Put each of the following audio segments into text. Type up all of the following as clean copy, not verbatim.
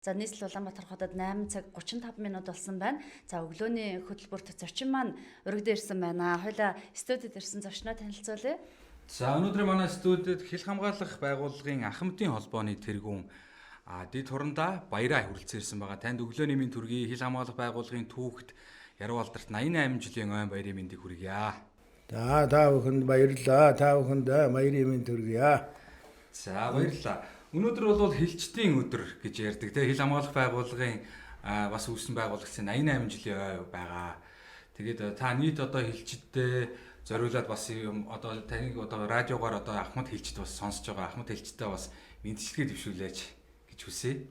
За нийслэл Улаанбаатар хотод 8 цаг 35 минут болсон байна. За өглөөний хөтөлбөрт зочин маань өргөдөө ирсэн байна. Хойлоо студид ирсэн зочноо танилцуулъя. За өнөөдөр манай студид хил хамгаалах байгууллагын ах хамтын холбооны тэргүүн Дид Хурандаа баяраа хүрэлцэн ирсэн байгаа. Танд өглөөний мэнд хүргэе. Хил хамгаалах байгууллагын түүхт Яруу алдарт 88 жилийн ойн баярын мэндийг хүргье. За та бүхэнд баярлалаа. Та бүхэнд баярын мэнд хүргье. За баярлалаа. Өнөөдөр бол хилчдийн өдөр гэж ярьдаг. Хил хамгаалах байгууллагын бас үүссэн байгуулагдсан 88 жилийн ой байгаа. Тэгээд та нийт одоо хилчдтэй зориулаад бас одоо таныг одоо радиогоор одоо Ахмад хилчд бас сонсож байгаа. Ахмад хилчдээ бас мэдчилгээ төвшүүлээч гэж хүсье.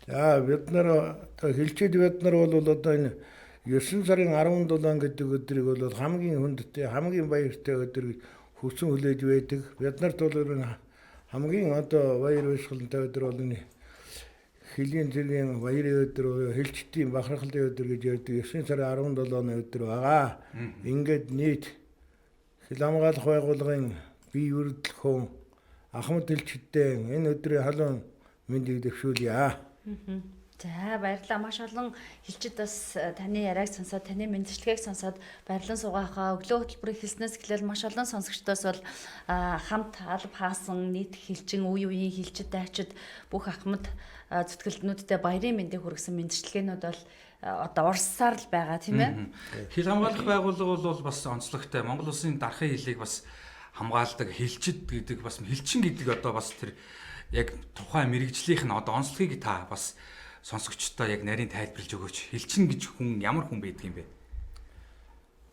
За бид нар одоо хилчид бид нар бол одоо энэ 9 сарын 17 гэдэг өдрийг бол хамгийн хүндтэй, хамгийн баяртай өдөр гэж хүсэн хүлээж байдаг. Бид нарт бол хамгийн одоо баяр баясгалантай өдөр бол энэ хилийн зэргийн баярын өдөр, хилчдийн бахархлын өдөр гэж ярьдаг 9 сарын 17-ны өдөр байгаа. Ингээд нийт хил хамгаалах байгууллагын бие үрдэлхөн Ахмад хилчидтэй энэ өдрийн халуун мэндийг дэвшүүлье. За баярлалаа. Маш олон хилчид бас таны яриаг сонсоод, таны мэдчилгээг сонсоод баярлан суугаахаа. Өглөө хөтөлбөрийг хэлснээс эхлээл маш олон сонсогчдоос бол хамт алба хаасан нийт хилчин, үеийн хилчид, дайчид бүх Ахмад зүтгэлтнүүдтэй баярын мэндийг хүргэсэн мэдчилгээнүүд бол одоо урссаар л байгаа тийм ээ. Хил хамгаалах байгууллага бол бас онцлогтой. Монгол Улсын дархын хилийг бас хамгаалдаг хилчид гэдэг бас хилчин гэдэг одоо бас тэр яг тухайн мэрэгжлийнх нь одоо онцлогийг та бас сонсогчдоо яг нарийн тайлбарлаж өгөөч. Хилчин гэж хүн ямар хүн байдаг юм бэ?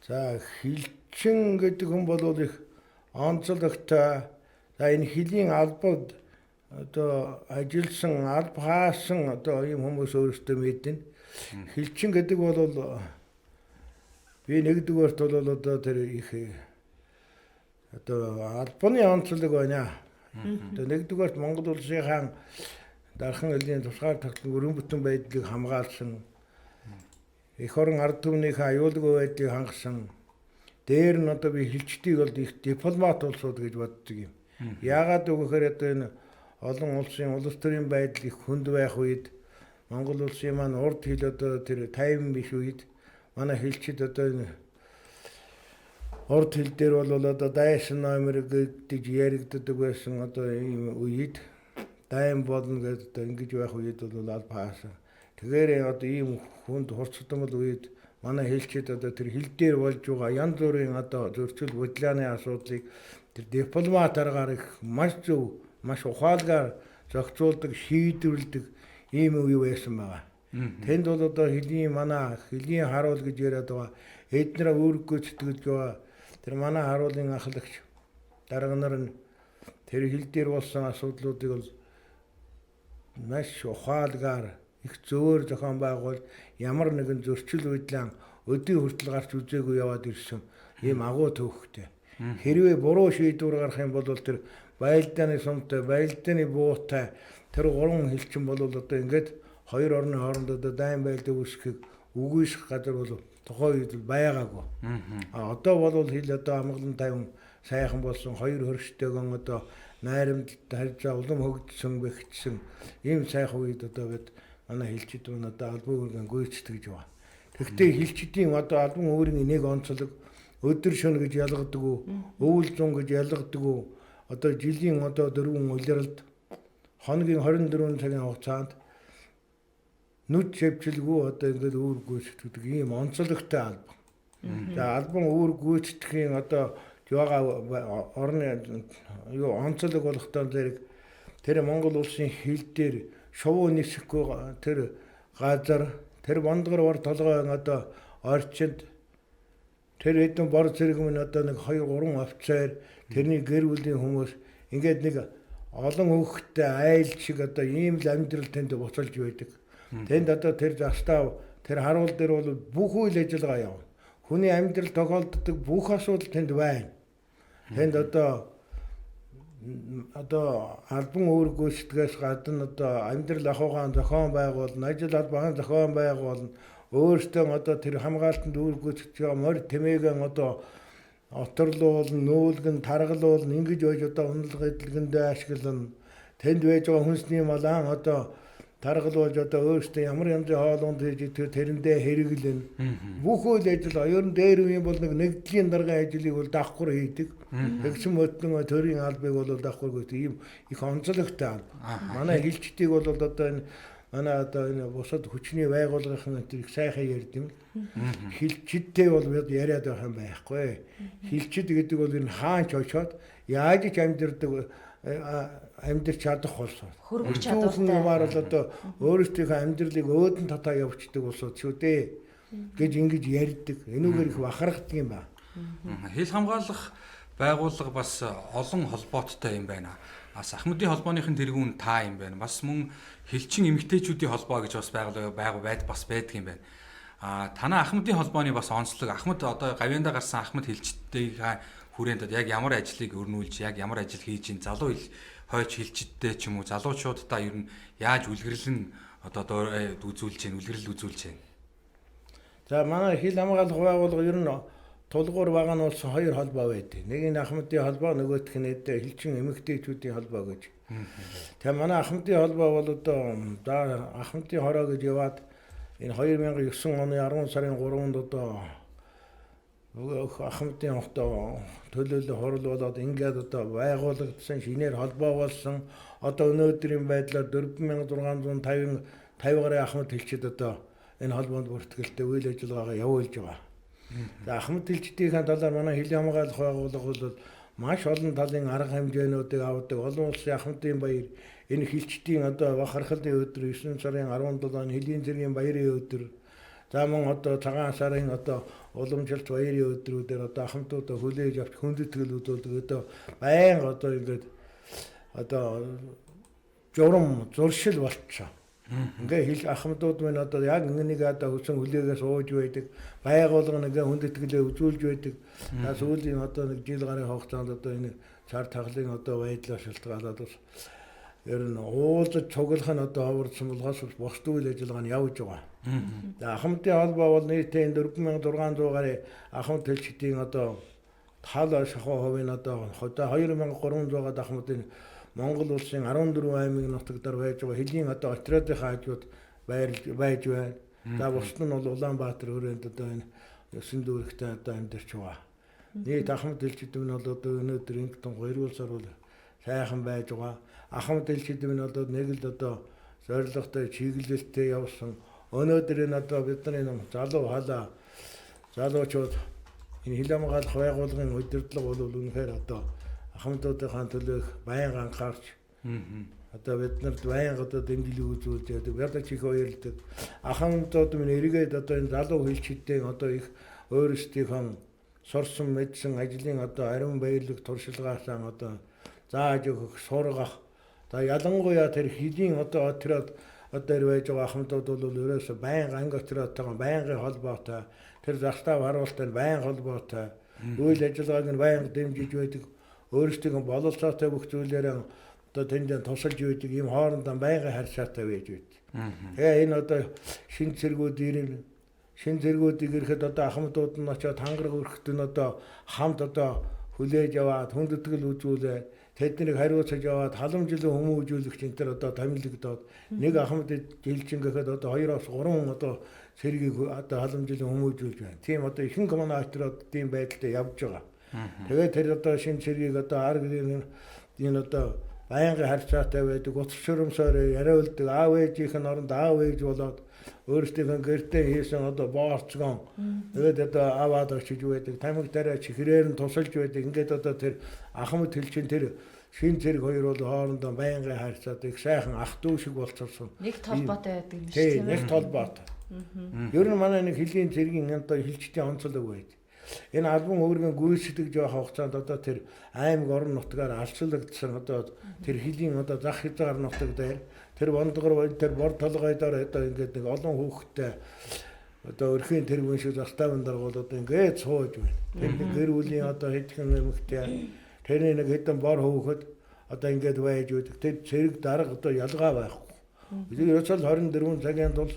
За хилчин гэдэг хүн бол их онцлогтой. За энэ хилийн албад одоо ажилласан, алба хаасан одоо ийм хүмүүс өөрсдөө мэднэ. Хилчин гэдэг бол би нэгдүгээрт бол одоо тэр их одоо албаны онцлог байна. Одоо нэгдүгээрт Монгол Улсын дархан элийн тусгаар тогтнол өргөн бүтэн байдлыг хамгаалсан, эх орон ард түмнийхээ аюулгүй байдлыг хангасан. Дээр нь одоо би хилчдийг бол их дипломат улсууд гэж боддог юм. Яагаад гэвэл одоо энэ олон улсын улс төрийн байдал их хүнд байх үед Монгол улсын маань урд хил одоо тэр тайван биш үед манай хилчид одоо энэ урд хил дээр бол одоо дайсан номер гэж яригддаг байсан одоо ийм үед дайм болно гэдэг одоо ингэж байх үед бол алба хаасан. Тэгэхээр одоо ийм хүнд хурцдмал үед манай хилчид одоо тэр хил дээр болж байгаа янз бүрийн одоо зөрчил бодлооны асуудлыг тэр дипломат аргаар их маш зөв, маш ухаалгаар зохицуулдаг, шийдвэрлэдэг ийм үе байсан байгаа. Тэнд бол одоо манай хилийн харуул гэж яриад байгаа эднэр өөргөө сэтгэж байгаа тэр манай харуулын ахлагч дарга нар нь тэр хил дээр болсон асуудлуудыг бол маш ухаалгаар их зөөр зохион байгуул ямар нэгэн зөрчил байдлаа өдний хүртэл гарч үзээгүй яваад ирсэн ийм агуу төвхтэй. Хэрвээ буруу шийдвэр гарах юм бол тэр байлдааны сумтай, байлдааны буутай тэр гурван хилчин бол одоо ингээд хоёр орны хооронд одоо дайн байлдаг үүсгэхийг үгүйсэх газар бол тухайн үед байгаагүй. Одоо бол хил одоо амгалан тайван сайхан болсон хоёр хөрштэйгэн одоо найрамдалтай харьцаа улам хөгжсөн, бэхжсэн ийм сайхан үед одоо бид манай хилчид нь одоо албан үүргийн гүйцэтгэж байгаа. Тэгэхдээ хилчдийн одоо албан үүргийн нэг онцлог өдөр шөнө гэж ялгадаг уу, өвөл зун гэж ялгадаг уу, одоо жилийн одоо дөрвөн улиралд хоногийн 24 цагийн хугацаанд нүд шивжилгүй одоо ингээд үүр гүйцэтгэдэг ийм онцлогтой албан. За албан үүр гүйцэтгэхийн одоо орны онцлог болохтой зэрэг тэр Монгол Улсын хил дээр шувуу нисэхгүй тэр газар тэр бондгор бор толгойн одоо орчинд тэр хэдэн бор зэрэгмэн одоо нэг 2-3 офицер тэрний гэр бүлийн хүмүүс ингээд нэг олон хүүхэдтэй айл шиг одоо ийм л амьдрал тэнд буцалж байдаг. Тэнд одоо тэр застав тэр харуул дээр бол бүх үйл ажиллагаа явна. Хүний амьдрал тохиолддог бүх асуудал тэнд байна. Тэнд одоо албан үүр гүйцэтгээс гадна одоо амьдрал ахуйн зохион байгуулна, ажил албан зохион байгуулна, өөртөө одоо тэр хамгаалтанд үүр гүйцэтгэж байгаа морь тэмээгэн одоо оторлуулна, нүүлгэн, таргалуулна ингэж байж одоо уналга эдлэгэндээ ашиглана. Тэнд байж байгаа хүнсний малан одоо таргалуулж одоо өөрсдөө ямар янзын хоолунд хийж тэрэндээ хэрэглэн. Бүх үйл ажиллагаа ер нь дээр үеийн бол нэгдлийн даргын ажлыг бол давхар хийдэг. Тэгсэн мөтнөө төрийн албыг бол давхар гэдэг ийм их онцлогтой. Манай хилчдийг бол одоо энэ манай одоо энэ бусад хүчний байгууллагын энэ их сайхан ярьдаг. Хилчидтэй бол яриад байх юм байхгүй. Хилчид гэдэг бол энэ хаанч очоод яаж ч амьдрч чадах болсон. Хөрвөх чадвартай. Юмар бол одоо өөрсдийнхөө амьдралыг өөдөн татаа явуулдаг болсоо шүү дээ гэж ингэж ярьдаг. Энүүгээр их бахархдаг юм ба. Хил хамгаалах байгууллага бас олон холбооттой юм байна. Бас Ахмадын холбооныхын тэргүүн та юм байна. Бас мөн хилчин эмэгтэйчүүдийн холбоо гэж бас байдаг юм байна. Танаа Ахмадын холбооны бас онцлог Ахмад одоо гавьяндаа гарсан Ахмад хилчдийн хүрээнд яг ямар ажлыг өрнүүлж, яг ямар ажил хийж ин залуу хойч хилчдтэй ч юм уу залуучуудаа ер нь яаж үлгэрлэн одоо үлгэрэл үзүүлж байна. За манай хил хамгаалах байгууллага ер нь тулгуур байгаа нь болсон хоёр холбоо байдаг. Нэг нь Ахмадын холбоо, нөгөөх нь хилчин эмэгтэйчүүдийн холбоо гэж. Тэгээ манай Ахмадын холбоо бол одоо Ахмадын хороо гэж яваад энэ 2009 оны 10 сарын 3-нд одоо Ахмадын хотоо төлөөлөл хурал болоод ингээд одоо байгуулагдсан шинээр холбоо болсон. Одоо өнөөдрийн байдлаар 4650 гаруй Ахмад хилчид одоо энэ холбоонд бүртгэлтэй үйл ажиллагаагаа явуулж байгаа. За Ахмад хилчдийн талаар манай хил хамгаалах байгууллага бол маш олон талын арга хэмжээнүүдийг авдаг. Олон улсын Ахмадын баяр энэ хилчдийн одоо бахархлын өдөр 9 сарын 17 оны Хөлийн цэргийн баярын өдөр. За мөн одоо цагаан сарын одоо уламжлалт баярын өдрүүдээр одоо Ахмадуудаа хүлээж авч хүндэтгэл үзүүлдэг. Одоо байнга одоо ингээд одоо журам зуршил болчихсон. Ингээ хил Ахмадууд минь одоо яг нэг одоо хүсэн хүлээгээс ууж байдаг. Байгууллага ингээ хүндэтгэлээ үзүүлж байдаг. За сүүлийн одоо нэг жил гарын хугацаанд одоо энэ цар таглын одоо байдлаа шалтгаалаад бас ер нь уулзаж цуглах нь одоо ховордсон болохоос бусд үйл ажиллагаа нь явж байгаа. За Ахмадын холбоо бол нийтээ 4600 гаруй Ахмад хилчдийн одоо тал шахуу хувийн одоо 2300-аад Ахмадын Монгол улсын 14 аймаг нутагтар байж байгаа хөлийн одоо отрядынхаа хажууд байж байна. За бусд нь бол Улаанбаатар хүрээнд одоо энэ 9 дүүрэгтэй одоо амьдарч байгаа. Нийт Ахмад хилчид нь бол одоо өнөөдөр ингээд 2 сар бол сайхан байж байгаа. Ахмад хилчид нь бол нэг л одоо зорилготой чиглэлтэй явсан. Өнөөдөр энэ одоо бидний залуучууд энэ хил хамгаалах байгууллагын удирдлага бол үнэхээр одоо Ахмадуудын төлөө байнга анхаарч одоо биднэрт байнга одоо дэмжлэг үзүүлж яадаг. Ядаж их баярлдаг. Ахмадууд минь эргээд одоо энэ залуу хилчидтэй одоо их өөрсдийнхөө сурсан мэдсэн ажлын одоо ариун баярлаг туршилгаасаа одоо зааж өгөх, сургах. За ялангуяа тэр хилийн одоо отряд одоо байж байгаа Ахмадууд бол ерөөсө байнга анги отрядтайгаа байнгын холбоотой. Тэр застав харуултаа байнга холбоотой. Үйл ажиллагааг нь байнга дэмжиж байдаг. Өөрсдөө бололцоотой бүх зүйлээрээ одоо тэнд тусалж байдаг. Ийм хоорондоо байнгын харьцаатай байж байдаг. Тэгээ энэ одоо шин зэргүүдийг ирэхэд одоо Ахмадууд нь очиод хангараг өрхөд нь одоо хамт одоо хүлээж аваад хүндэтгэл үзүүлээ. Тэднийг хариуцаж яваад халамжлан хүмүүжүүлэгч энэ төр одоо томилогдоод нэг Ахмад хилчин гэхэд одоо 2-3 одоо цэргийг одоо халамжлан хүмүүжүүлж байна. Тийм одоо ихэнх манай отряд тийм байдалтай явж байгаа. Тэгээд тэр одоо шинэ цэргийг одоо аргын энэ одоо байнгын харьцаатай байдаг, утас шурамсаар яриулдаг, аав ээжийнх нь оронд аав ээж болоод өөрсдийнхөө гэртээ хийсэн одоо боорцгон тэгээд одоо аваад очиж байдаг, тамиг дараа чихрээр нь тусалж байдаг. Ингээд одоо тэр Ахмад хилчин тэр шин зэрэг хоёр бол хоорондоо байнгын харьцаад их сайхан ах дүү шиг болцсон. Нэг толботой байдаг юм шиг тийм нэг толботой. Ер нь манай нэг хилийн зэргийн одоо хилчдийн онцлог байдаг. Энэ албан өөргөн гүйцэтгэж явах хугацаанд одоо тэр аймаг орон нутгаар алчлагдсан одоо тэр хилийн одоо зах хязгаар нутаг дээр тэр бондгор тэр бор толгой дээр одоо ингээд нэг олон хүүхэдтэй одоо өрхийн тэр хүн шиг заставын дарга бол одоо ингээд сууж байна. Тэр гэр бүлийн одоо хэдхэн нэмэгтэй тэрний нэг хэдэн бор хүүхэд одоо ингээд байж байдаг. Тэр цэрэг дарга одоо ялгаа байхгүй. Бид ерөөсөө 24 цагийн тул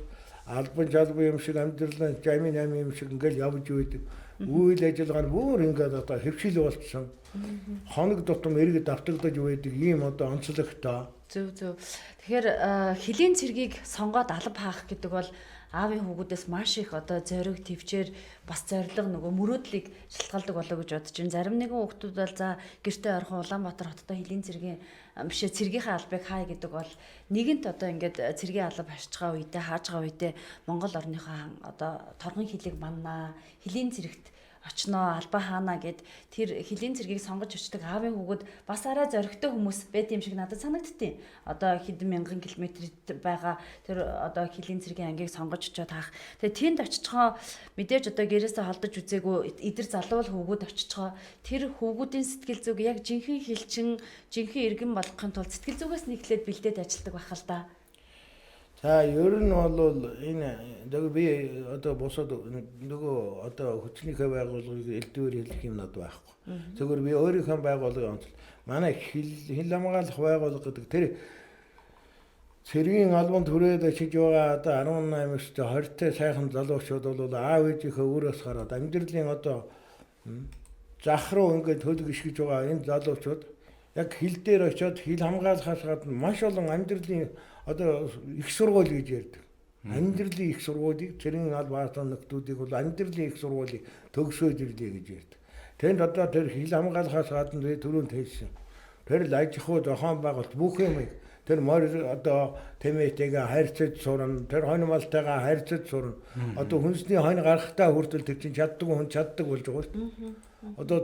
албан жалбан юм шиг амьдралаа жамин юм шиг ингээд явж байдаг. Үйл ажиллагаа нь бүр ингээд одоо хэвшил болчихсон. Хоног тутам эргэж давтагдаж байдаг ийм одоо онцлогтой. Зөв. Тэгэхээр хөлийн цэргийг сонгоод алба хаах гэдэг бол аавын хүүгүүдээс маш их одоо зориг төвчээр бас зориг нөгөө мөрөөдлийг шалтгаалдаг болоо гэж бодож байна. Зарим нэгэн хүүхдүүд бол за гэртээ ойрхон Улаанбаатар хоттой хөлийн цэргийн бишээ цэргийнхаа албыг хаа гэдэг бол нэгэнт одоо ингээд цэргийн алба хашиж байгаа үедээ хааж байгаа үедээ Монгол орныхоо одоо торгон хилийг маннаа хөлийн цэрэгт очноо алба хаана гэд тэр хөлийн цэргийг сонгож очдаг аавын хүүгүүд бас арай зоригтой хүмүүс байт юм шиг надад санагдтiin. Одоо хэдэн мянган километрт байгаа тэр одоо хөлийн цэргийн ангийг сонгож очиод хаах. Тэгээ тэнд очичгоо мэдээж одоо гэрээсээ холдож үзээгүй эдэр залуул хүүгүүд очичгоо тэр хүүгүүдийн сэтгэл зүг яг жинхэнэ хилчин жинхэнэ иргэн болгохын тулд сэтгэл зүгээс нэглээд бэлдээд ажилладаг байх л да. За ер нь бол энэ нөгөө би одоо босоод нөгөө одоо хүчнийхээ байгууллагыг элдвэр хэлэх юм надад байхгүй. Зөвхөн би өөрийнхөө байгууллагын онцлог манай хил хамгаалах байгууллага гэдэг тэр цэргийн албанд хүрээд очиж байгаа одоо 18-аас 20-тай сайхан залуучууд бол аав ээжийнхээ өөрөөс хараад амьдралын одоо зах руу ингээд төлөг ишгэж байгаа энэ залуучууд яг хил дээр очиод хил хамгаалахаас гадна маш олон амьдралын одоо их сургууль гэж ярьдаг. Амьдралын их сургуулийг цэргийн албаасан нөхдүүдийг бол амьдралын их сургуулийг төгсөөж ирлээ гэж ярьдаг. Тэнд одоо тэр хил хамгаалахаас гадна түрүүнд хэлсэн. Тэр л аж ахуй зохион байгуулалт бүх юм тэр морь одоо тэмээтэйгээ харьцаж сурна. Тэр хоньмалтайгаа харьцаж сурна. Одоо хүнсний хонь гарахтаа хүртэл тэр чинь чаддаг хүн чаддаг болж байгаа шүү дээ. Одоо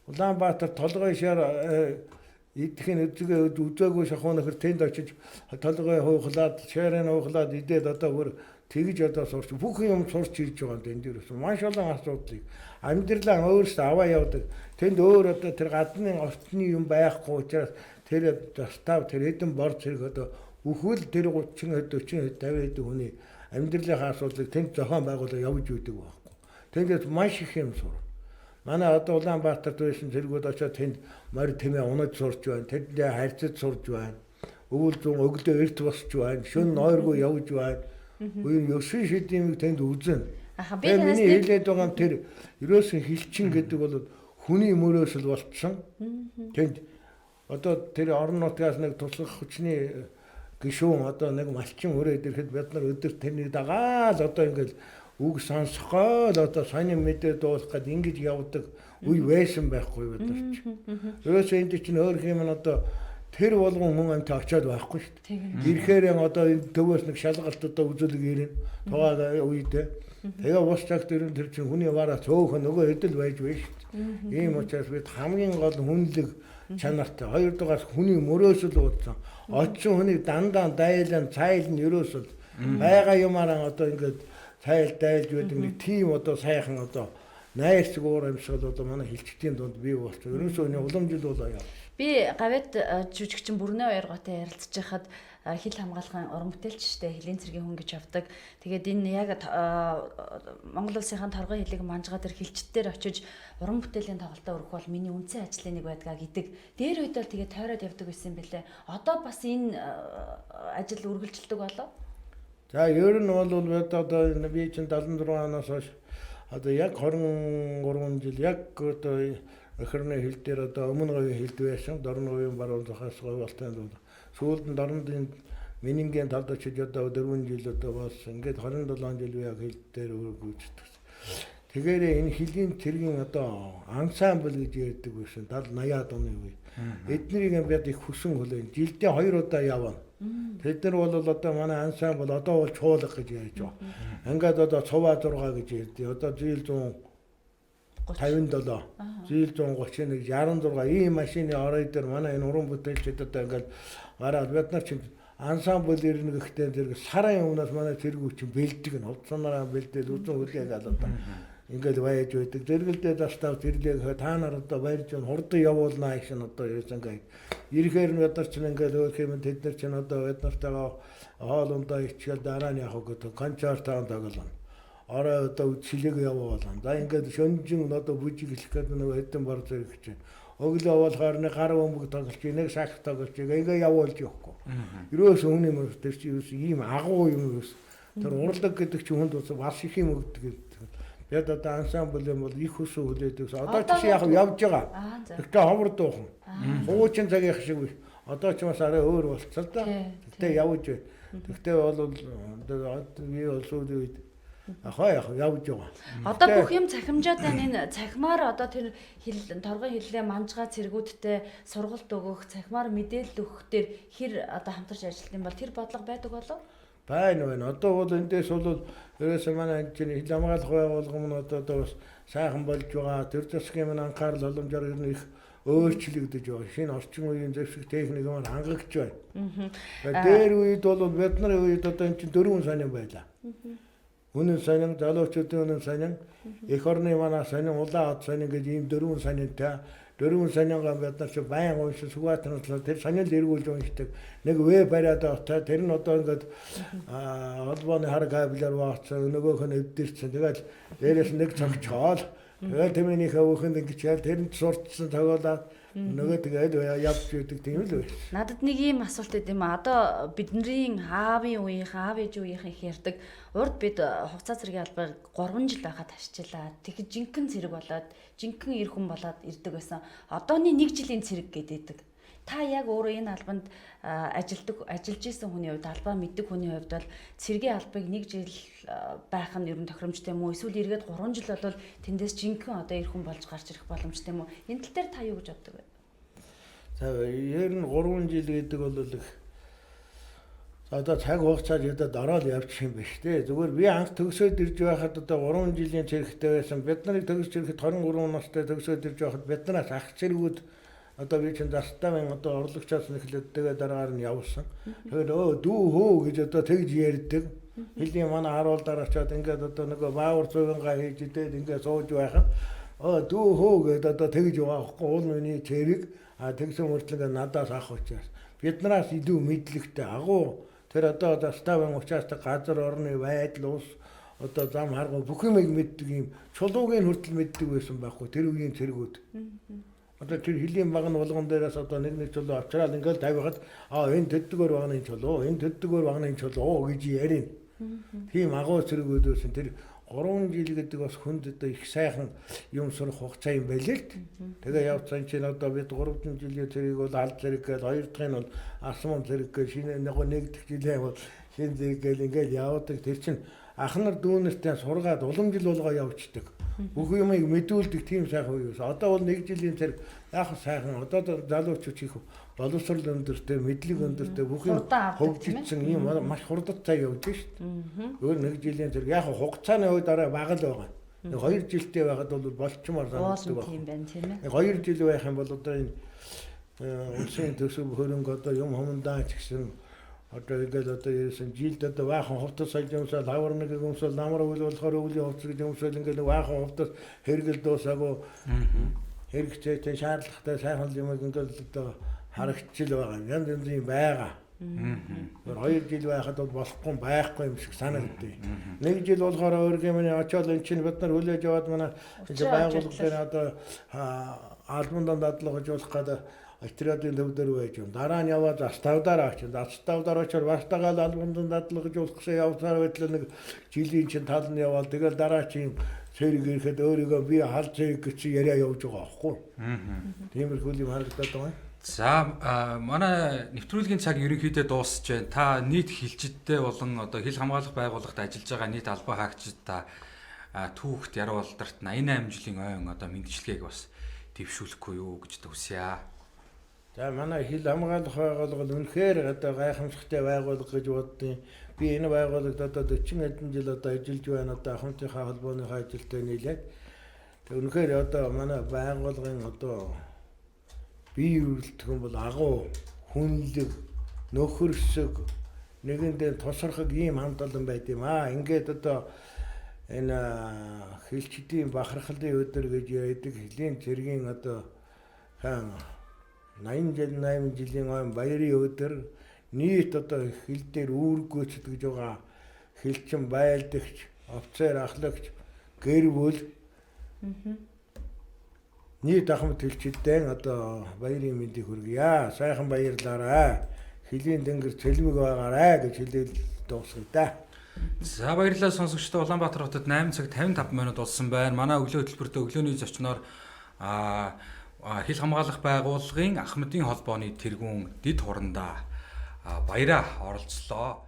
Улаанбаатар толгой шаар идэх нь үзээгүй шахуу нөхөр тэнд очиж толгой хуухлаад шаарыг хуухлаад идээд одоо бүр тэгж одоо сурч бүх юм сурч ирж байгаа энэ дээрээс маш олон асуудлыг амьдралаа өөрөөсөө аваа явдаг. Тэнд өөр одоо тэр гадны орчны юм байхгүй учраас тэр застав тэр хэдэн бор зэрэг одоо өхвөл тэр 30 40 50 хүний амьдралынхаа асуудлыг тэнд зохион байгуулалт явж үүдэг байхгүй. Тэндээс маш их юм сур. Манай одоо Улаанбаатарт байсан зэргүүд очоод тэнд морь тэмээ унаж сурч байна. Тэндээ харьцаж сурч байна. Өвөл зүүн өглөө эрт босч байна. Шөнө нойргүй явж байна. Үгүй ёсны шидэмийг тэнд үзэн. Би миний хэлээд байгаа юм тэр ерөөсөн хилчин гэдэг бол хүний мөрөөс л болцсон. Тэнд одоо тэр орон нутгаас нэг туслах хүчний гишүүн одоо нэг малчин өрөөд ирэхэд бид нар өдөр тэрний дагаал одоо ингээл үг сонсгоо л одоо сонин мэдээ дуусах гээд ингэж явдаг үе байсан байхгүй бид нар ч. Ерөөсөө энд чинь өөр юм одоо тэр болгон хүн амт очиод байхгүй шүү дээ. Ирэхээр одоо энэ төвөөс нэг шалгалт одоо үзүүлэг ирнэ. Тугаа үедээ. Тэгээ бус цагт ирэн тэр чинь хүний бараа цөөхөн нөгөө хэдэл байж байна шүү дээ. Ийм учраас бид хамгийн гол хүнлэг чанартай хоёрдугаар хүний мөрөөсөл уудсан. Очсон хүнийг дандаа дайлан цайлн ерөөсөл байгаа юмараа одоо ингээд тайл дайлж байдаг нэг тийм одоо сайхан одоо найрсаг уур амьсгал одоо манай хилчдийн дунд бий болсон. Ерөөсөө энэ уламжил болоо яа. Би гавьяд жүжигчин Бүрнэ Баяргаатай ярилцж байхад хил хамгаалахын уран бүтээлчтэй хөлийн цэргийн хүн гэж авдаг. Тэгээд энэ яг Монгол улсынхаа торгон хилийг манжгаа тэр хилчдээр очиж уран бүтээлийн тоглолтоо өргөх бол миний үндсэн ажлын нэг байдгаа гэдэг. Дээр үед бол тэгээд тойроод явдаг байсан юм бэлээ. Одоо бас энэ ажил үргэлжилдэг болоо. За ер нь бол одоо би чинь 76 оноос хойш одоо яг 23 жил яг одоо өхөрний хил дээр одоо өмнө говийн хилд байсан. Дорн говийн баруун захаас говьолтойнд бол сүүлд нь дорнодын минингийн талд очиж одоо 4 жил одоо болсон. Ингээд 27 жил яг хил дээр гүйцэтгэв. Тэгэхээр энэ хилийн цэргийн одоо ансамбл гэж ярьдаг байсан 70 80-аад оны үе. Эднэрийг бид их хүсэн хөлөө. Жилдээ 2 удаа явна. Тэд нар бол одоо манай ансамбл одоо бол чуулга гэж ярьж байгаа. Ингээд одоо цуваа 6 гэж ярьдیں۔ Одоо зээл 157, зээл 131, 66 ийм машины орой дээр манай энэ уран бүтээлчид одоо ингээд гараад бид нар чинь ансамбл ирнэ гэхдээ зэрэг сарын өмнөөс манай цэргүүд чинь бэлдэг нь хувцсанараа бэлдээд үзэн хүлээг алаад ингээд байж байдаг. Зэрэгэлдээ тастав зэрлээ та нар одоо барьж хурдан явуулнаа их нь одоо ерөөс ингээд ирэхээр нь бид нар чинь ингээд өөр юм тэд нар чинь одоо бид нартайгаа хоолундаа ичгээл дараа нь явах гэдэг концертаа тоглоно. Орой одоо чилэг явуулна. За ингээд шөнжин одоо бүжиг хэлэх гэдэг нэг хэдэн бар зэрэг чинь. Өглөө явуулахаар нэг гар бөмбөг тоглож, нэг сах тоглож, ингээ явуулж явахгүй. Ерөөс өмнө юм тэр чинь ийм агуу юм ерөөс. Тэр урлаг гэдэг чинь хүнд бас их юм өгдөг. Бид одоо ансамбл юм бол их хүсүү хүлээдэг. Одоо ч яг явж байгаа. Тэгтээ ховор дуухан. Хуучин цагийнх шиг биш. Одоо ч бас арай өөр болцсон л да. Тэгтээ явж байна. Тэгтээ бол би бол сүүлийн үед явж байгаа. Одоо бүх юм цахимжаад байна. Энэ цахимаар одоо тэр торгон хиллээ манжгаа цэргүүдтэй сургалт өгөх, цахимаар мэдээлэл өгөх дээр хэр одоо хамтарч ажиллах юм бол тэр бодлого байдаг болов? Байна. Одоо бол эндээс бол ерөөсөө манай энэ хил хамгаалах байгууллага нь одоо бас сайхан болж байгаа. Тэр засгийн маань анхаарал боломжоор их өөрчлөгдөж байгаа. Шинэ орчин үеийн зэвсэг техник маань хангагдж байна. Дээр үед бол бид нарын үед одоо энэ чинь 4 сонин байлаа. Үнэн сонин, залуучуудын үнэн сонин, эх орны манай сонин, улаан хот сонин гэж ийм 4 сонинтай. 4 сонингаа бид нар чи байн уншиж сугаатнаслаа тэр сонин л эргүүлж уншдаг. Нэг веб бариад автай тэр нь одоо ингээд холбооны хар кабелээр ваацсан, нөгөөх нь эвдэрсэн. Тэгээд дээрээс нэг цогцоол. Тэгээд тэмээнийхээ өөхөнд ингэж ял тэрэнд сурцсан тоглоод нөгөө тэгээд явж идэг тийм л байна. Надад нэг ийм асуулт өгд юм а. Одоо бидний аав ээж үеийнхэн их ярьдаг. Урд бид хугацаа зэргийн албаар 3 жил байхад ашиглаа. Тэгэхэд жинхэнэ цэрэг болоод, жинхэнэ эр хүн болоод ирдэг байсан. Одооны 1 жилийн цэрэг гэдэг. Та яг өөрөө энэ албанд ажиллаж исэн хүний хувьд, албаа мэддэг хүний хувьд бол цэргийн албыг 1 жил байх нь ер нь тохиромжтой юм уу? Эсвэл эргээд 3 жил болвол тэндээс жинхэнэ одоо эр хүн болж гарч ирэх боломжтой юм уу? Энэ тал дээр та юу гэж боддог вэ? За ер нь 3 жил гэдэг бол их одоо цаг хугацаанд ядаад ороод явчих юм биш үү? Зүгээр би анх төгсөөд ирж байхад одоо 3 жилийн цэрэгтэй байсан. Бид нарыг төгсөж ирэхэд 23 настай төгсөөд ирж байхад биднээс ах цэргүүд одоо би чинь застамын одоо орлогчоос нэхлээд тэгээ дараагаар нь явсан. Тэгээд дүү хөө гэж одоо тэгж ярьдаг. Хэлийн манай харуулдаар очиод ингээд одоо нөгөө баавар цугангаа хийж идээд ингээд сууж байхад дүү хөө гэдэг одоо тэгж яваахгүй уул миний цэрэг тэгсэн мөртлөг надаас ах учраас биднээс илүү мэдлэгтэй агуу тэр одоо застамын учаастаг газар орны байдал ус одоо зам харгуу бүх юмыг мэддэг юм чулуугийн хүртэл мэддэг байсан байхгүй тэр үеийн цэргүүд. Одоо тэр хилийн баг нь болгон дээрээс одоо нэг чулуу авчраад ингээл тавихад энэ төддөгөр багны чулуу, энэ төддөгөр багны чулуу гэж ярина. Тийм агуу цэргүүд байсан. Тэр 3 жил гэдэг бас хүнд одоо их сайхан юм сурах хугацаа юм байл л. Тэгээ явцсан чинь одоо бид 3 жилийн цэргийг бол аль цэрэг гээл 2 дахь нь бол асмон цэрэг гээл шинэ нэг дэх жилийн бол шинэ цэрэг гээл ингээл явдаг. Тэр чинь ах нар дүүнэртэй сургаад уламжил болгоо явцдаг. Бүх юмыг мэдүүлдэг тийм сайхан үе байсан. Одоо бол 1 жилийн цэрэг яг сайхан одоо залуучууд их боловсрол өндөртэй, мэдлэг өндөртэй бүх юм хөгжижсэн юм маш хурдан цаа явж шүү дээ. Өөр 1 жилийн цэрэг яг хугацааны хувьд арай бага л байгаа. 2 жилтэй байхад бол болчмоор санагддаг байна. Тийм байна тийм ээ. 2 жил байх юм бол одоо энэ улсын төсөв хөрөнгө одоо юм хомдаа ч гэсэн одоо ингээд одоо ерөөсөн жилд одоо баахан хувцас сольж юмсаа лавар нэг юмсаа намар үйл болохоор өвлийн хувцас гэж юмсаа ингээд баахан хувцас хэрэгэл дуусаагүй хэрэгцээтэй шаардлагатай сайхан юм ингээд одоо харагдчихл байгаа. Янз янзын байгаа. 2 жил байхад бол болохгүй байхгүй юм шиг санагдав. 1 жил болохоор өөргөмний очоод эн чинь бид нар хүлээж аваад манай байгууллагын одоо албан дадлага хожуулах гэдэг Австриадын төвдөр байж юм. Дараа нь яваад заставдаар очив. Заставдаар очоод бартагаал албан дадлага хожуулах гэсэн явсаар байтал нэг жилийн чинь тал нь яваад тэгэл дараа чинь цэрэг ирэхэд өөрийгөө би хал цэрэг гэж яриа явж байгаа аахгүй. Тиймэрхүү юм харагдаад байгаа. За манай нэвтрүүлгийн цаг ерөнхийдөө дуусж байна. Та нийт хилчидтэй болон одоо хил хамгаалах байгууллагад ажиллаж байгаа нийт албан хаагчид та түүхт яруу болдарт 88 жилийн ойн одоо мэндчилгээг бас дэвшүүлэхгүй юу гэж төсөё. За манай хил хамгаалах байгууллага үнэхээр одоо гайхамшигтай байгууллага гэж боддیں۔ Би энэ байгууллагад одоо 40 хэдэн жил одоо ажиллаж байна. Одоо ахмадынхаа холбооныхаа ажилтай нийлээд. Тэг үнэхээр одоо манай байгууллагын одоо бие үрэлтэх юм бол агуу хүнлэг нөхөрсөг нэгэндээ тусрахыг ийм хамт олон байд юм аа. Ингээд одоо энэ хилчдийн бахархлын өдөр гэж ярьдаг хилийн цэргийн одоо 88 жилийн ойн баярын өдөр нийт одоо хил дээр үүрэг гүйцэтгэж байгаа хилчин байлдагч, офицер ахлагч, гэр бүл нийт ахмад хилчидтэй одоо баярын мэндийг хүргье. Сайхан баярлаарай. Хилийн дэнгэр цэлмэг байгаарай гэж хэлээл дуусгая да. За баярлалаа сонсогчдоо. Улаанбаатар хотод 8 цаг 55 минут болсон байна. Манай өглөө хөтөлбөртөө өглөөний зочноор хил хамгаалах байгууллагын ах мэдийн холбооны тэргүүн дэд хурандаа баяраа оролцлоо.